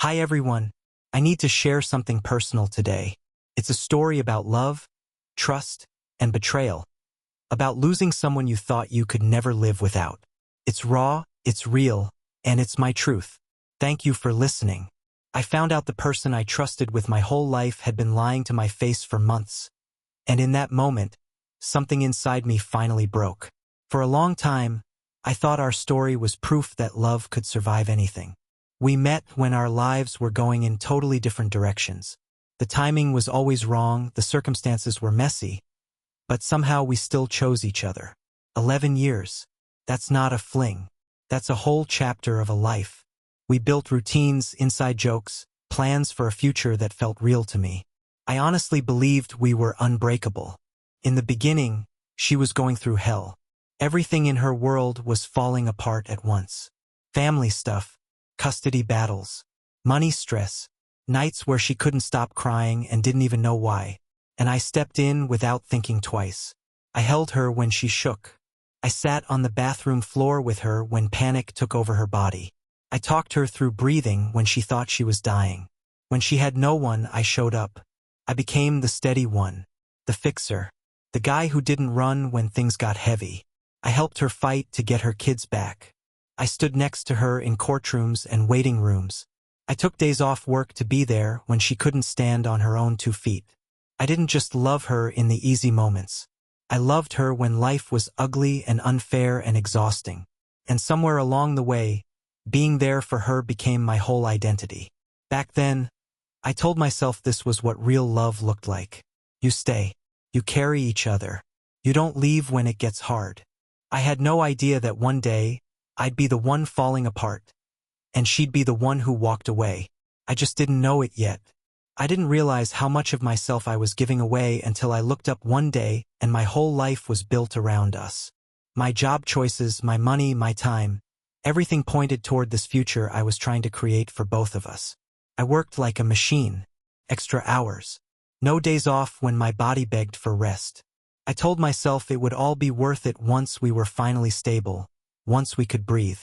Hi everyone, I need to share something personal today. It's a story about love, trust, and betrayal. About losing someone you thought you could never live without. It's raw, it's real, and it's my truth. Thank you for listening. I found out the person I trusted with my whole life had been lying to my face for months. And in that moment, something inside me finally broke. For a long time, I thought our story was proof that love could survive anything. We met when our lives were going in totally different directions. The timing was always wrong, the circumstances were messy, but somehow we still chose each other. 11 years. That's not a fling. That's a whole chapter of a life. We built routines, inside jokes, plans for a future that felt real to me. I honestly believed we were unbreakable. In the beginning, she was going through hell. Everything in her world was falling apart at once. Family stuff, custody battles, money stress, nights where she couldn't stop crying and didn't even know why. And I stepped in without thinking twice. I held her when she shook. I sat on the bathroom floor with her when panic took over her body. I talked her through breathing when she thought she was dying. When she had no one, I showed up. I became the steady one, the fixer, the guy who didn't run when things got heavy. I helped her fight to get her kids back. I stood next to her in courtrooms and waiting rooms. I took days off work to be there when she couldn't stand on her own 2 feet. I didn't just love her in the easy moments. I loved her when life was ugly and unfair and exhausting. And somewhere along the way, being there for her became my whole identity. Back then, I told myself this was what real love looked like. You stay. You carry each other. You don't leave when it gets hard. I had no idea that one day, I'd be the one falling apart, and she'd be the one who walked away. I just didn't know it yet. I didn't realize how much of myself I was giving away until I looked up one day and my whole life was built around us. My job choices, my money, my time, everything pointed toward this future I was trying to create for both of us. I worked like a machine, extra hours, no days off when my body begged for rest. I told myself it would all be worth it once we were finally stable, once we could breathe.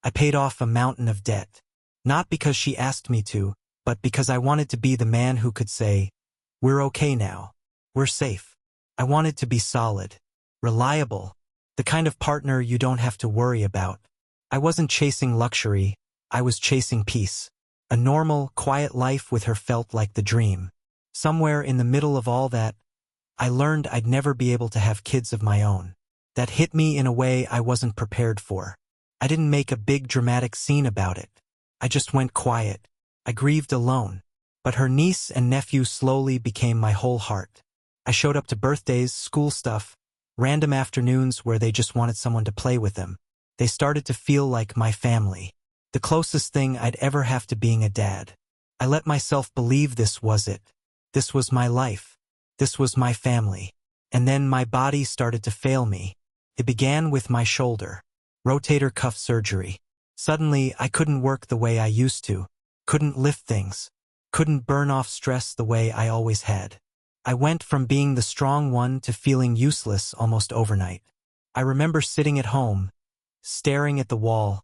I paid off a mountain of debt. Not because she asked me to, but because I wanted to be the man who could say, "We're okay now. We're safe." I wanted to be solid, reliable, the kind of partner you don't have to worry about. I wasn't chasing luxury, I was chasing peace. A normal, quiet life with her felt like the dream. Somewhere in the middle of all that, I learned I'd never be able to have kids of my own. That hit me in a way I wasn't prepared for. I didn't make a big dramatic scene about it. I just went quiet. I grieved alone. But her niece and nephew slowly became my whole heart. I showed up to birthdays, school stuff, random afternoons where they just wanted someone to play with them. They started to feel like my family. The closest thing I'd ever have to being a dad. I let myself believe this was it. This was my life. This was my family. And then my body started to fail me. It began with my shoulder. Rotator cuff surgery. Suddenly, I couldn't work the way I used to. Couldn't lift things. Couldn't burn off stress the way I always had. I went from being the strong one to feeling useless almost overnight. I remember sitting at home, staring at the wall,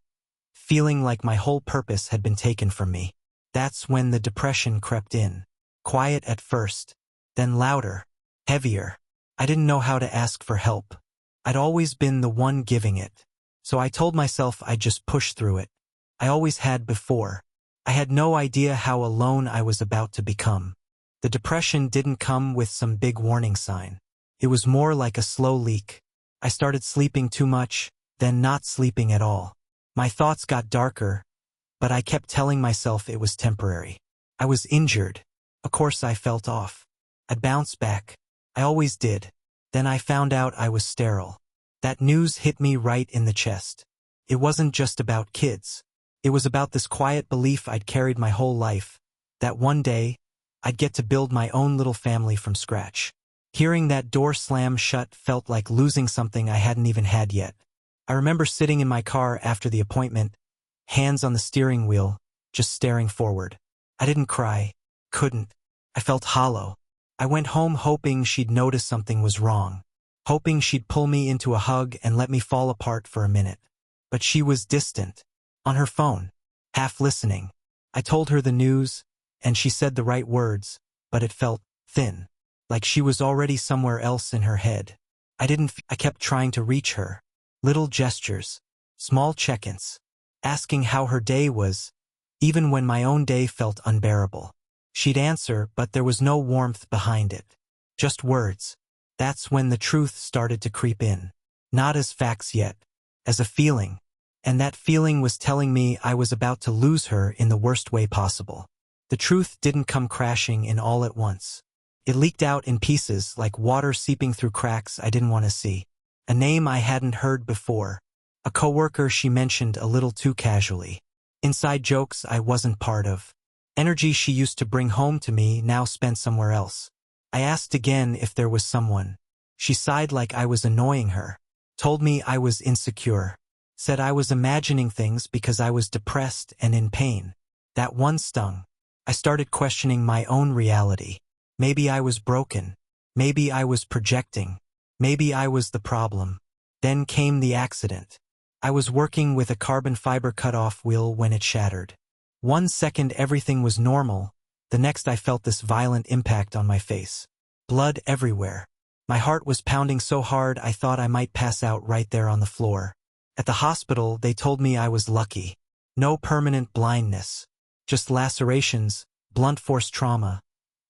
feeling like my whole purpose had been taken from me. That's when the depression crept in. Quiet at first, then louder, heavier. I didn't know how to ask for help. I'd always been the one giving it. So I told myself I'd just push through it. I always had before. I had no idea how alone I was about to become. The depression didn't come with some big warning sign. It was more like a slow leak. I started sleeping too much, then not sleeping at all. My thoughts got darker, but I kept telling myself it was temporary. I was injured. Of course I felt off. I'd bounce back. I always did. Then I found out I was sterile. That news hit me right in the chest. It wasn't just about kids. It was about this quiet belief I'd carried my whole life, that one day, I'd get to build my own little family from scratch. Hearing that door slam shut felt like losing something I hadn't even had yet. I remember sitting in my car after the appointment, hands on the steering wheel, just staring forward. I didn't cry. Couldn't. I felt hollow. I went home hoping she'd notice something was wrong, hoping she'd pull me into a hug and let me fall apart for a minute. But she was distant, on her phone, half listening. I told her the news, and she said the right words, but it felt thin, like she was already somewhere else in her head. I kept trying to reach her. Little gestures, small check-ins, asking how her day was, even when my own day felt unbearable. She'd answer, but there was no warmth behind it. Just words. That's when the truth started to creep in. Not as facts yet, as a feeling. And that feeling was telling me I was about to lose her in the worst way possible. The truth didn't come crashing in all at once. It leaked out in pieces like water seeping through cracks I didn't want to see. A name I hadn't heard before. A coworker she mentioned a little too casually. Inside jokes I wasn't part of. Energy she used to bring home to me now spent somewhere else. I asked again if there was someone. She sighed like I was annoying her. Told me I was insecure. Said I was imagining things because I was depressed and in pain. That one stung. I started questioning my own reality. Maybe I was broken. Maybe I was projecting. Maybe I was the problem. Then came the accident. I was working with a carbon fiber cutoff wheel when it shattered. 1 second everything was normal. The next I felt this violent impact on my face. Blood everywhere. My heart was pounding so hard I thought I might pass out right there on the floor. At the hospital, they told me I was lucky. No permanent blindness. Just lacerations, blunt force trauma,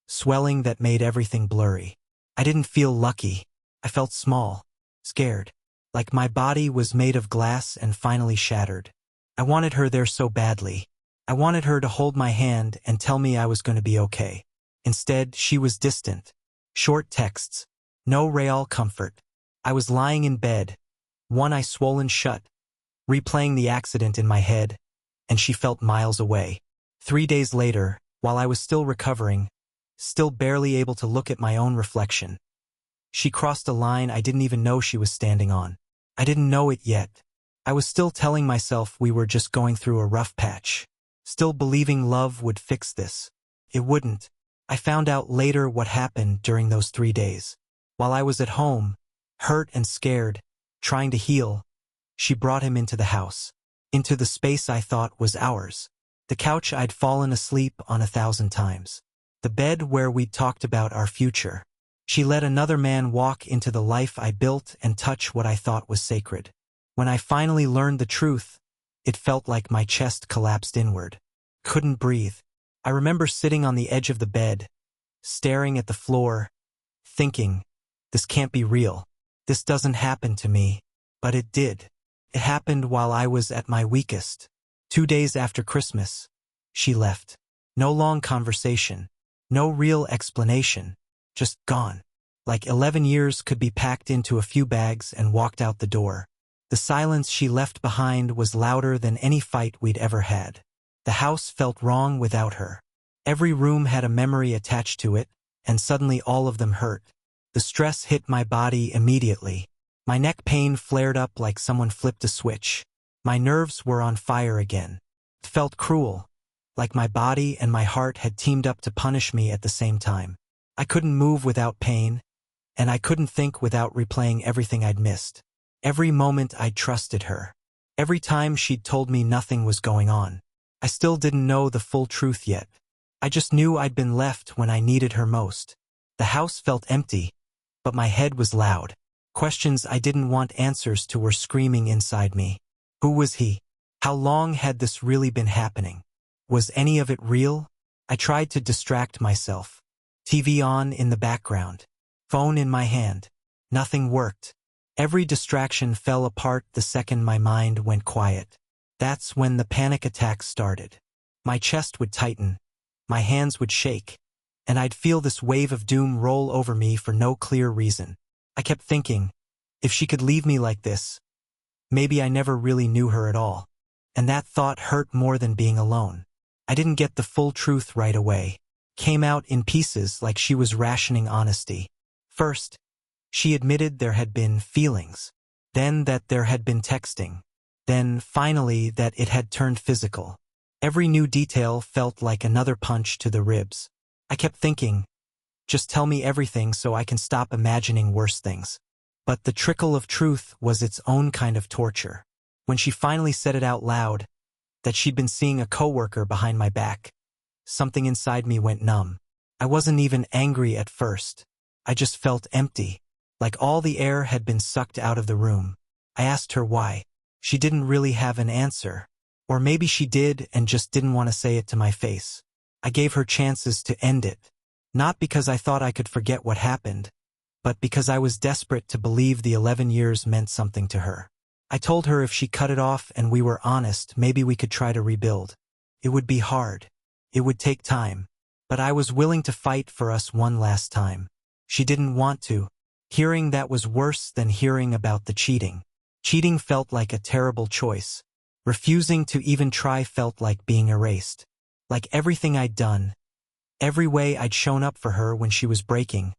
swelling that made everything blurry. I didn't feel lucky. I felt small, scared, like my body was made of glass and finally shattered. I wanted her there so badly. I wanted her to hold my hand and tell me I was going to be okay. Instead, she was distant. Short texts. No real comfort. I was lying in bed, one eye swollen shut, replaying the accident in my head, and she felt miles away. 3 days later, while I was still recovering, still barely able to look at my own reflection, she crossed a line I didn't even know she was standing on. I didn't know it yet. I was still telling myself we were just going through a rough patch. Still believing love would fix this. It wouldn't. I found out later what happened during those 3 days. While I was at home, hurt and scared, trying to heal, she brought him into the house, into the space I thought was ours. The couch I'd fallen asleep on 1,000 times. The bed where we'd talked about our future. She let another man walk into the life I built and touch what I thought was sacred. When I finally learned the truth, it felt like my chest collapsed inward. Couldn't breathe. I remember sitting on the edge of the bed, staring at the floor, thinking, this can't be real. This doesn't happen to me. But it did. It happened while I was at my weakest. 2 days after Christmas, she left. No long conversation. No real explanation. Just gone. Like 11 years could be packed into a few bags and walked out the door. The silence she left behind was louder than any fight we'd ever had. The house felt wrong without her. Every room had a memory attached to it, and suddenly all of them hurt. The stress hit my body immediately. My neck pain flared up like someone flipped a switch. My nerves were on fire again. It felt cruel, like my body and my heart had teamed up to punish me at the same time. I couldn't move without pain, and I couldn't think without replaying everything I'd missed. Every moment I trusted her. Every time she'd told me nothing was going on. I still didn't know the full truth yet. I just knew I'd been left when I needed her most. The house felt empty, but my head was loud. Questions I didn't want answers to were screaming inside me. Who was he? How long had this really been happening? Was any of it real? I tried to distract myself. TV on in the background. Phone in my hand. Nothing worked. Every distraction fell apart the second my mind went quiet. That's when the panic attacks started. My chest would tighten. My hands would shake. And I'd feel this wave of doom roll over me for no clear reason. I kept thinking, if she could leave me like this, maybe I never really knew her at all. And that thought hurt more than being alone. I didn't get the full truth right away. Came out in pieces like she was rationing honesty. First, she admitted there had been feelings. Then that there had been texting. Then, finally, that it had turned physical. Every new detail felt like another punch to the ribs. I kept thinking, just tell me everything so I can stop imagining worse things. But the trickle of truth was its own kind of torture. When she finally said it out loud, that she'd been seeing a coworker behind my back. Something inside me went numb. I wasn't even angry at first. I just felt empty, like all the air had been sucked out of the room. I asked her why. She didn't really have an answer. Or maybe she did and just didn't want to say it to my face. I gave her chances to end it. Not because I thought I could forget what happened, but because I was desperate to believe the 11 years meant something to her. I told her if she cut it off and we were honest, maybe we could try to rebuild. It would be hard. It would take time. But I was willing to fight for us one last time. She didn't want to. Hearing that was worse than hearing about the cheating. Cheating felt like a terrible choice. Refusing to even try felt like being erased. Like everything I'd done, every way I'd shown up for her when she was breaking,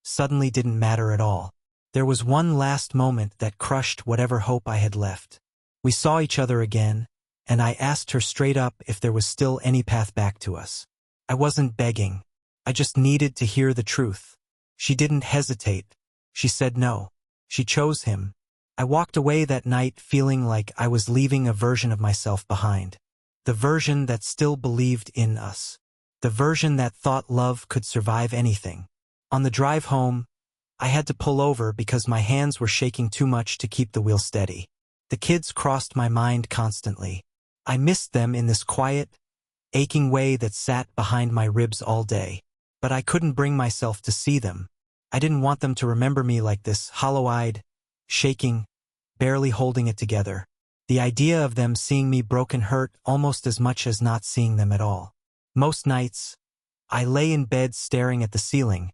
suddenly didn't matter at all. There was one last moment that crushed whatever hope I had left. We saw each other again, and I asked her straight up if there was still any path back to us. I wasn't begging. I just needed to hear the truth. She didn't hesitate. She said no. She chose him. I walked away that night feeling like I was leaving a version of myself behind. The version that still believed in us. The version that thought love could survive anything. On the drive home, I had to pull over because my hands were shaking too much to keep the wheel steady. The kids crossed my mind constantly. I missed them in this quiet, aching way that sat behind my ribs all day. But I couldn't bring myself to see them. I didn't want them to remember me like this, hollow-eyed, shaking, barely holding it together. The idea of them seeing me broken hurt almost as much as not seeing them at all. Most nights, I lay in bed staring at the ceiling,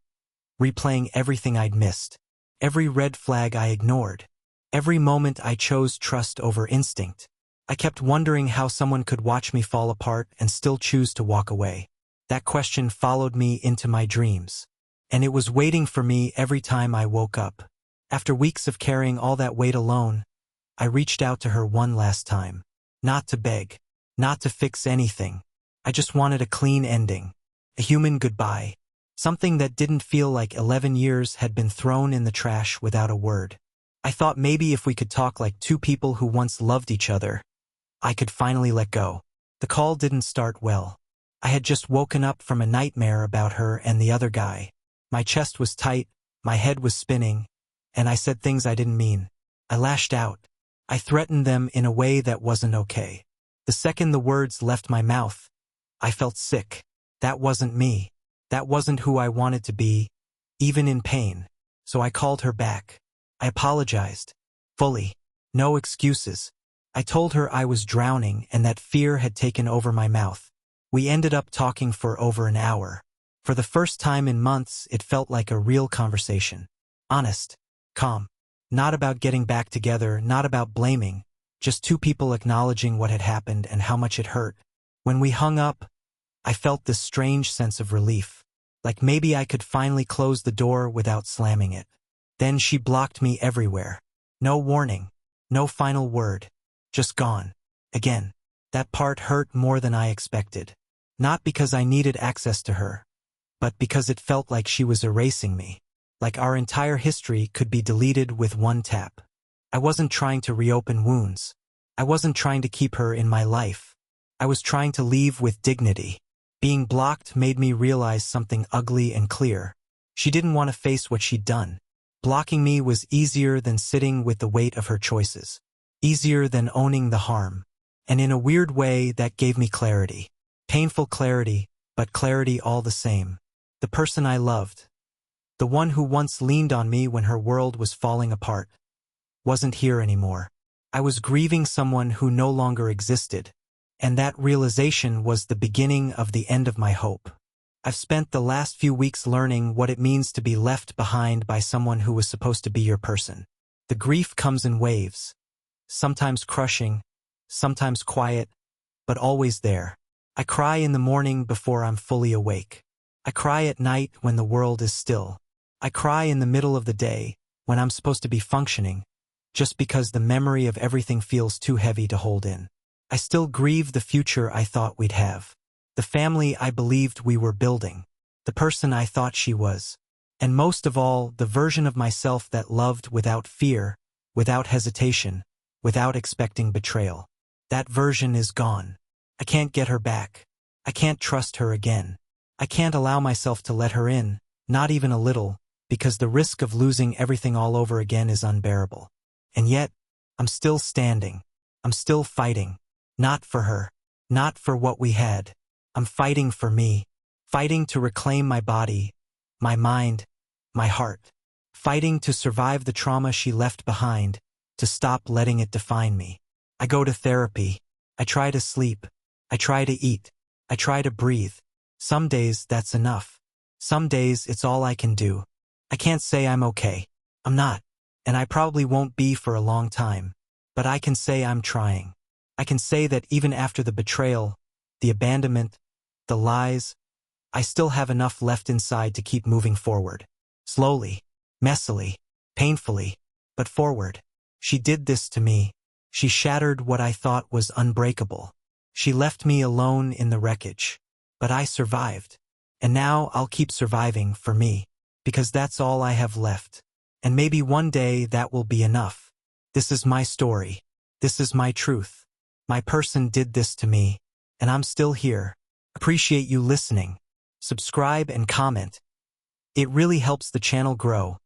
replaying everything I'd missed, every red flag I ignored, every moment I chose trust over instinct. I kept wondering how someone could watch me fall apart and still choose to walk away. That question followed me into my dreams, and it was waiting for me every time I woke up. After weeks of carrying all that weight alone, I reached out to her one last time. Not to beg, not to fix anything. I just wanted a clean ending. A human goodbye. Something that didn't feel like 11 years had been thrown in the trash without a word. I thought maybe if we could talk like two people who once loved each other, I could finally let go. The call didn't start well. I had just woken up from a nightmare about her and the other guy. My chest was tight, my head was spinning, and I said things I didn't mean. I lashed out. I threatened them in a way that wasn't okay. The second the words left my mouth, I felt sick. That wasn't me. That wasn't who I wanted to be, even in pain. So I called her back. I apologized. Fully. No excuses. I told her I was drowning and that fear had taken over my mouth. We ended up talking for over an hour. For the first time in months, it felt like a real conversation. Honest. Calm. Not about getting back together, not about blaming. Just two people acknowledging what had happened and how much it hurt. When we hung up, I felt this strange sense of relief. Like maybe I could finally close the door without slamming it. Then she blocked me everywhere. No warning. No final word. Just gone. Again. That part hurt more than I expected. Not because I needed access to her, but because it felt like she was erasing me. Like our entire history could be deleted with one tap. I wasn't trying to reopen wounds. I wasn't trying to keep her in my life. I was trying to leave with dignity. Being blocked made me realize something ugly and clear. She didn't want to face what she'd done. Blocking me was easier than sitting with the weight of her choices. Easier than owning the harm. And in a weird way, that gave me clarity. Painful clarity, but clarity all the same. The person I loved, the one who once leaned on me when her world was falling apart, wasn't here anymore. I was grieving someone who no longer existed, and that realization was the beginning of the end of my hope. I've spent the last few weeks learning what it means to be left behind by someone who was supposed to be your person. The grief comes in waves, sometimes crushing, sometimes quiet, but always there. I cry in the morning before I'm fully awake. I cry at night when the world is still. I cry in the middle of the day, when I'm supposed to be functioning, just because the memory of everything feels too heavy to hold in. I still grieve the future I thought we'd have. The family I believed we were building. The person I thought she was. And most of all, the version of myself that loved without fear, without hesitation, without expecting betrayal. That version is gone. I can't get her back. I can't trust her again. I can't allow myself to let her in, not even a little, because the risk of losing everything all over again is unbearable. And yet, I'm still standing. I'm still fighting. Not for her. Not for what we had. I'm fighting for me. Fighting to reclaim my body, my mind, my heart. Fighting to survive the trauma she left behind, to stop letting it define me. I go to therapy. I try to sleep. I try to eat. I try to breathe. Some days that's enough. Some days it's all I can do. I can't say I'm okay. I'm not. And I probably won't be for a long time. But I can say I'm trying. I can say that even after the betrayal, the abandonment, the lies, I still have enough left inside to keep moving forward. Slowly, messily, painfully, but forward. She did this to me. She shattered what I thought was unbreakable. She left me alone in the wreckage. But I survived. And now I'll keep surviving for me. Because that's all I have left. And maybe one day that will be enough. This is my story. This is my truth. My person did this to me. And I'm still here. Appreciate you listening. Subscribe and comment. It really helps the channel grow.